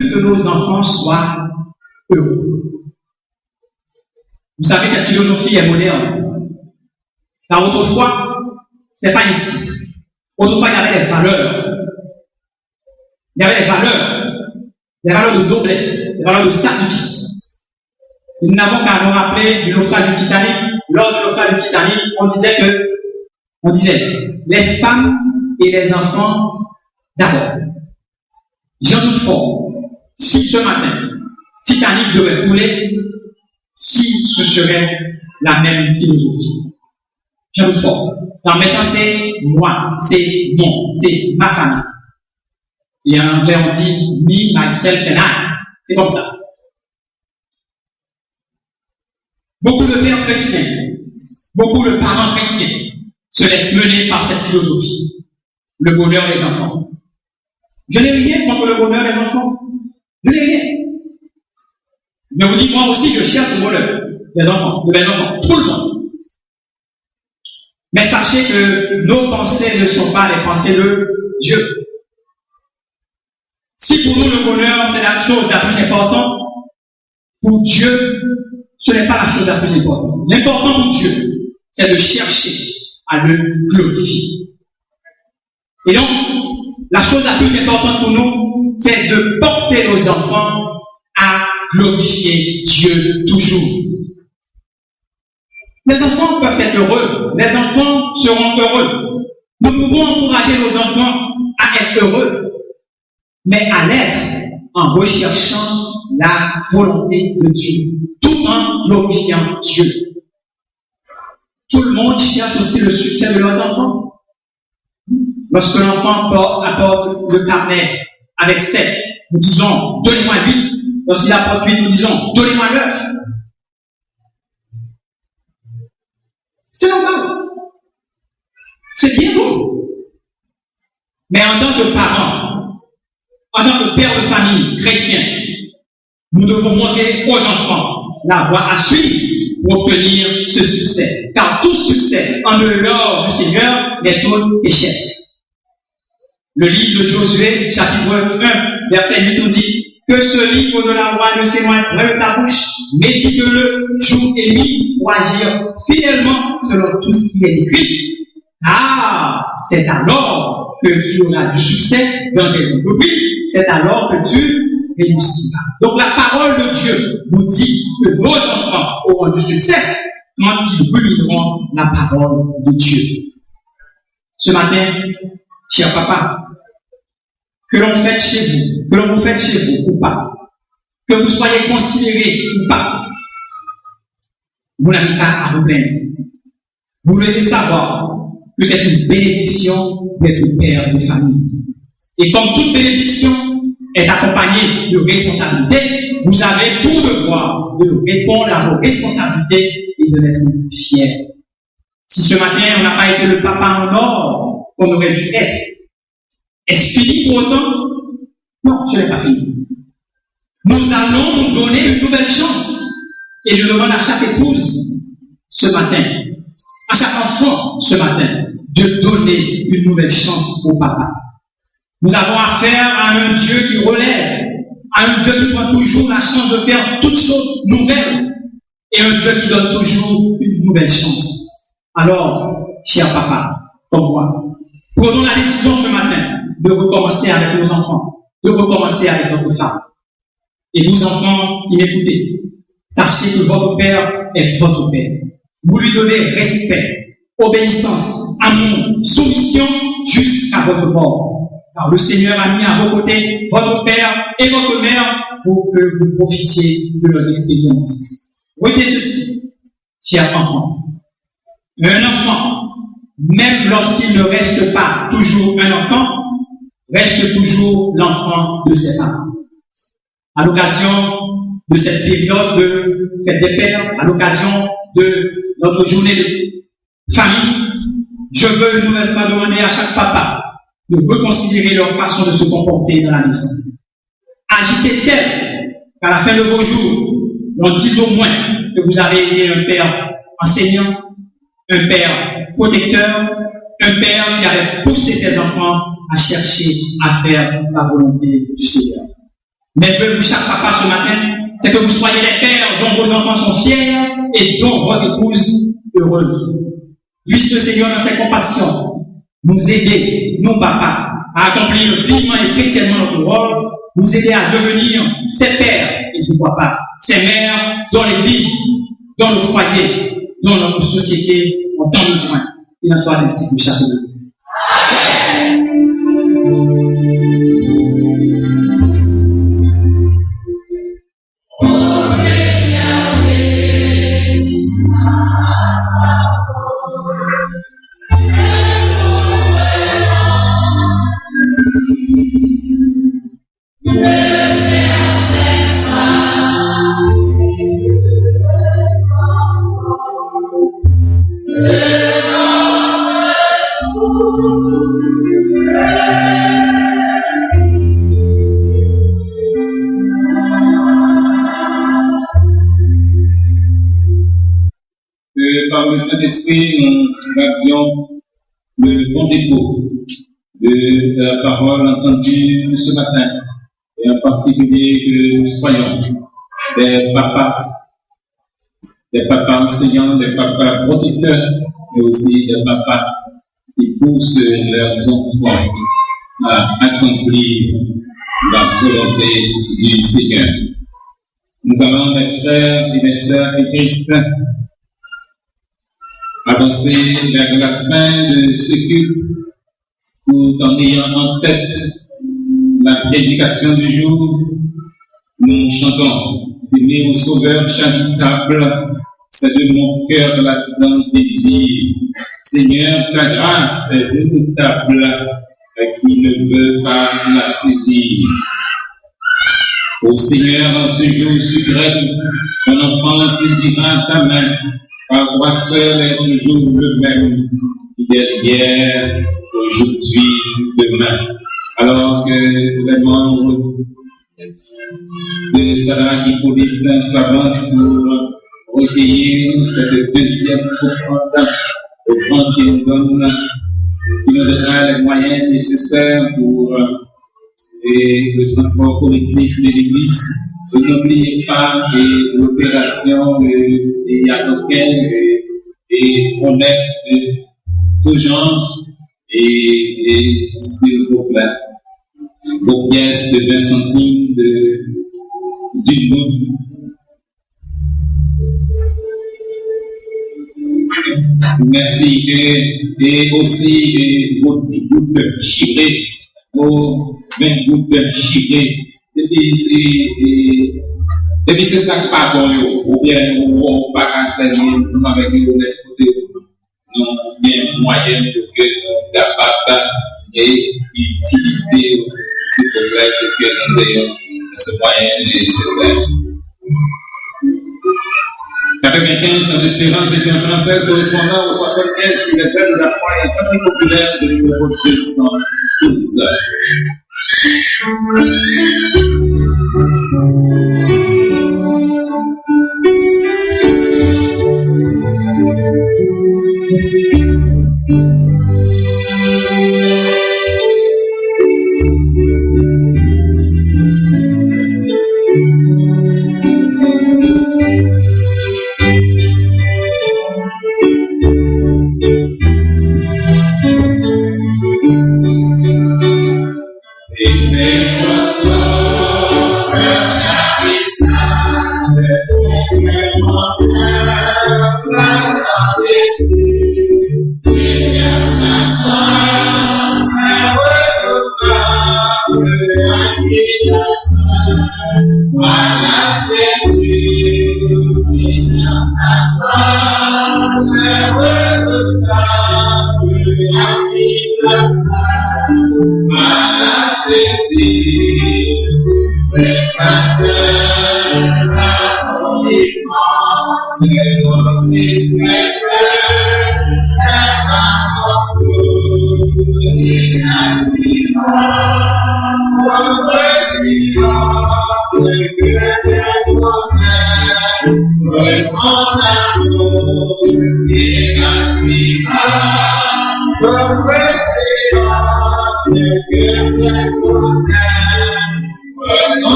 que nos enfants soient heureux. Vous savez, cette philosophie est moderne. Car autrefois, ce n'est pas ainsi. Autrefois, il y avait des valeurs. Il y avait des valeurs de noblesse, des valeurs de sacrifice. Et nous n'avons qu'à nous rappeler du naufrage du Titanic. Lors du naufrage du Titanic, on disait, les femmes et les enfants d'abord. J'en doute fort, si ce matin, Titanic devait couler, si ce serait la même philosophie. J'en doute fort. Alors maintenant, c'est moi, c'est ma famille. Et en anglais, on dit me, myself and I. C'est comme ça. Beaucoup de pères chrétiens, beaucoup de parents chrétiens se laissent mener par cette philosophie. Le bonheur des enfants. Je n'ai rien contre le bonheur des enfants. Je n'ai rien. Mais vous dites, moi aussi, je cherche le bonheur des enfants, de mes enfants, tout le monde. Mais sachez que nos pensées ne sont pas les pensées de Dieu. Si pour nous le bonheur c'est la chose la plus importante, pour Dieu, ce n'est pas la chose la plus importante. L'important pour Dieu, c'est de chercher à le glorifier. Et donc, la chose la plus importante pour nous, c'est de porter nos enfants à glorifier Dieu toujours. Les enfants peuvent être heureux. Les enfants seront heureux. Nous pouvons encourager nos enfants à être heureux, mais à l'être en recherchant la volonté de Dieu, tout en glorifiant Dieu. Tout le monde cherche aussi le succès de leurs enfants. Lorsque l'enfant apporte le carnet avec 7, nous disons, donnez-moi 8. Lorsqu'il apporte 8, nous disons, donnez-moi 9. C'est normal. C'est bien beau. Mais en tant que parents, en tant que père de famille chrétien, nous devons montrer aux enfants la voie à suivre pour obtenir ce succès. Car tout succès en dehors du Seigneur n'est tout échec. Le livre de Josué, chapitre 1, verset 8, nous dit que ce livre de la loi ne s'éloigne pas de ta bouche, médite-le jour et nuit pour agir fidèlement selon tout ce qui est écrit. Ah, c'est alors que tu auras du succès dans tes entreprises, c'est alors que tu réussiras. Donc la parole de Dieu nous dit que nos enfants auront du succès quand ils rumineront la parole de Dieu. Ce matin, cher papa, que l'on fait chez vous, que l'on vous fait chez vous ou pas, que vous soyez considérés ou pas, vous n'avez pas à vous plaindre. Vous devez savoir que c'est une bénédiction d'être père de famille. Et comme toute bénédiction est accompagnée de responsabilités, vous avez tout devoir de répondre à vos responsabilités et de l'être fiers. Si ce matin on n'a pas été le papa en or qu'on aurait dû être, est-ce fini pour autant? Non, ce n'est pas fini. Nous allons nous donner une nouvelle chance. Et je demande à chaque épouse ce matin, à chaque enfant ce matin, de donner une nouvelle chance au papa. Nous avons affaire à un Dieu qui relève, à un Dieu qui prend toujours la chance de faire toutes choses nouvelles, et un Dieu qui donne toujours une nouvelle chance. Alors, cher papa, comme moi, prenons la décision ce matin de recommencer avec nos enfants, de recommencer avec notre femme. Et vous enfants qui m'écoutez, sachez que votre père est votre père. Vous lui devez respect, obéissance, amour, soumission jusqu'à votre mort. Car le Seigneur a mis à vos côtés votre père et votre mère pour que vous profitiez de leurs expériences. Retenez ceci, chers enfants. Un enfant, même lorsqu'il ne reste pas toujours un enfant, reste toujours l'enfant de ses parents. À l'occasion de cette période de fête des pères, à l'occasion de notre journée de famille, je veux une nouvelle fois demander à chaque papa de reconsidérer leur façon de se comporter dans la maison. Agissez tel qu'à la fin de vos jours, on dise au moins que vous avez été un père enseignant, un père protecteur, un père qui avait poussé ses enfants à chercher à faire la volonté du Seigneur. Mais je veux chaque papa ce matin, c'est que vous soyez les pères dont vos enfants sont fiers et dont votre épouse heureuse. Puisse le Seigneur dans ses compassions nous aider, nous papas, à accomplir dignement et chrétiennement notre rôle, nous aider à devenir ses pères et pourquoi pas ses mères dans l'église, dans le foyer, dans notre société en tant besoin. Il en soit ainsi pour chacun de nous. Par le Saint-Esprit, nous avions le bon dépôt de la parole entendue ce matin, et en particulier que nous soyons des papas enseignants, des papas protecteurs, mais aussi des papas qui poussent leurs enfants à accomplir la volonté du Seigneur. Nous allons, mes frères et mes sœurs et Christ, avancer vers la fin de ce culte tout en ayant en tête la prédication du jour. Nous chantons Aimer au Sauveur charitable, c'est de mon cœur l'ardent désir. Seigneur, ta grâce est redoutable, qui ne veut pas la saisir. Ô Seigneur, en ce jour suprême, ton enfant saisira ta main. Car toi seul est toujours le même, hier, aujourd'hui, demain. Alors que les membres de Sarah Hippolyte s'avancent pour recueillir cette deuxième offrande qui nous donne, qui nous donnera les moyens nécessaires pour le transport collectif de l'Église. N'oubliez pas l'opération des Yadoken et honnête de tout genre et s'il vous plaît, vos pièces de 20 centimes d'une goutte. Merci et aussi vos 10 gouttes chiffrées, vos 20 gouttes chiffrées. Depuis c'est ça qui pas bon, ou bien on pas enseigner ensemble avec les côté nous bien moyen pour que nous capables et utiliser ces problèmes que nous ayons ce moyen nécessaire. 95 chants d'espérance et chants français correspondant au 75 sur les ailes de la foi et cantique populaire de numéro 212.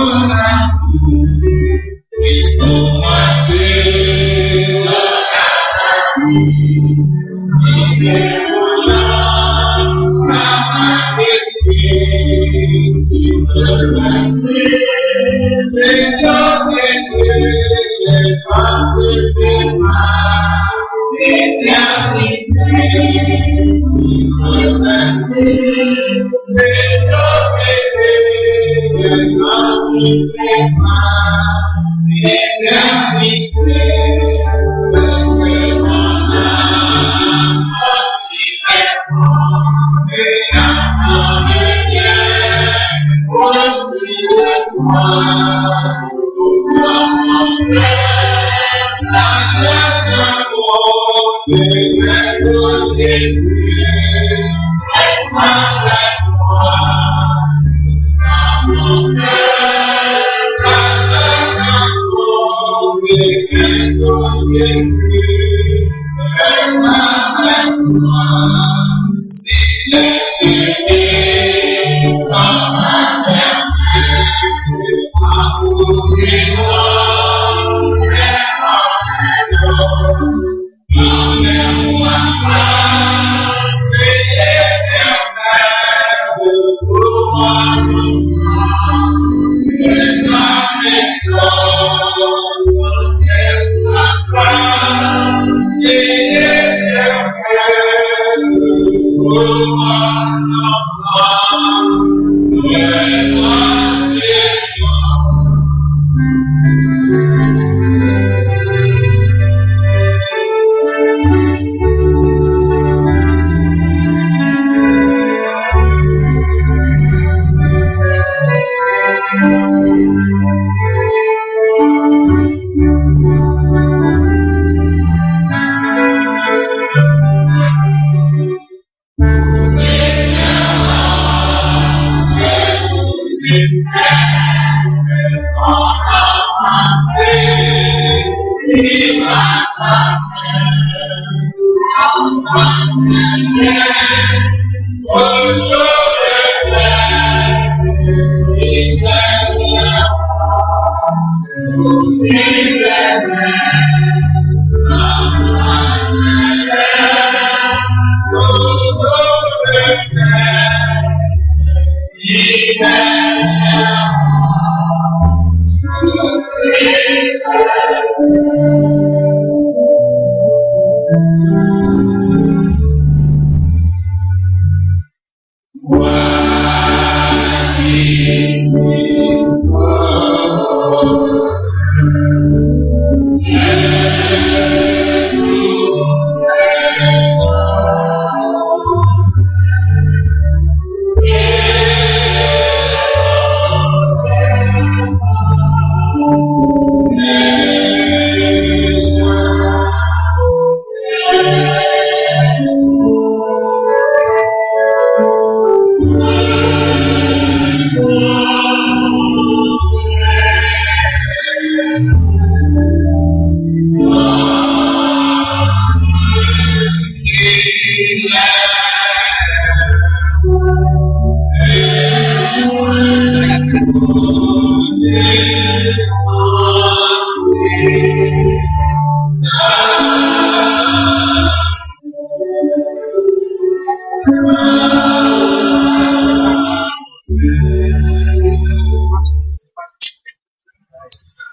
Gracias.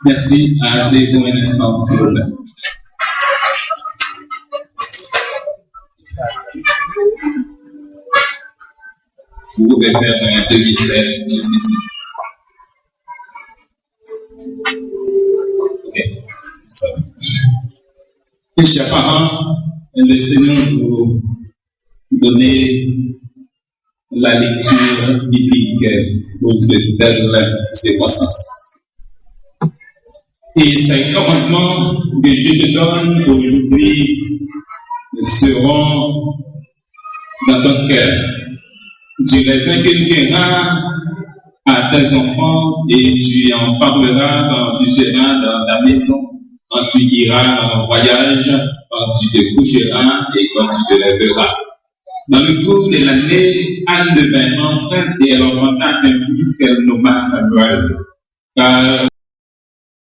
Merci. C'est pour un instant, s'il vous plaît. Vous pouvez faire un demi-cercle ici. Ok. Ça va. Et chers parents, laissez-nous vous donner la lecture biblique pour cette belle circonstance. Et ces commandements que Dieu te donne aujourd'hui seront dans ton cœur. Tu les inculqueras à tes enfants et tu en parleras quand tu seras dans ta maison, quand tu iras en voyage, quand tu te coucheras et quand tu te lèveras. Dans le cours de l'année, Anne devint enceinte et elle enfanta un fils qu'elle nomma Samuel. Car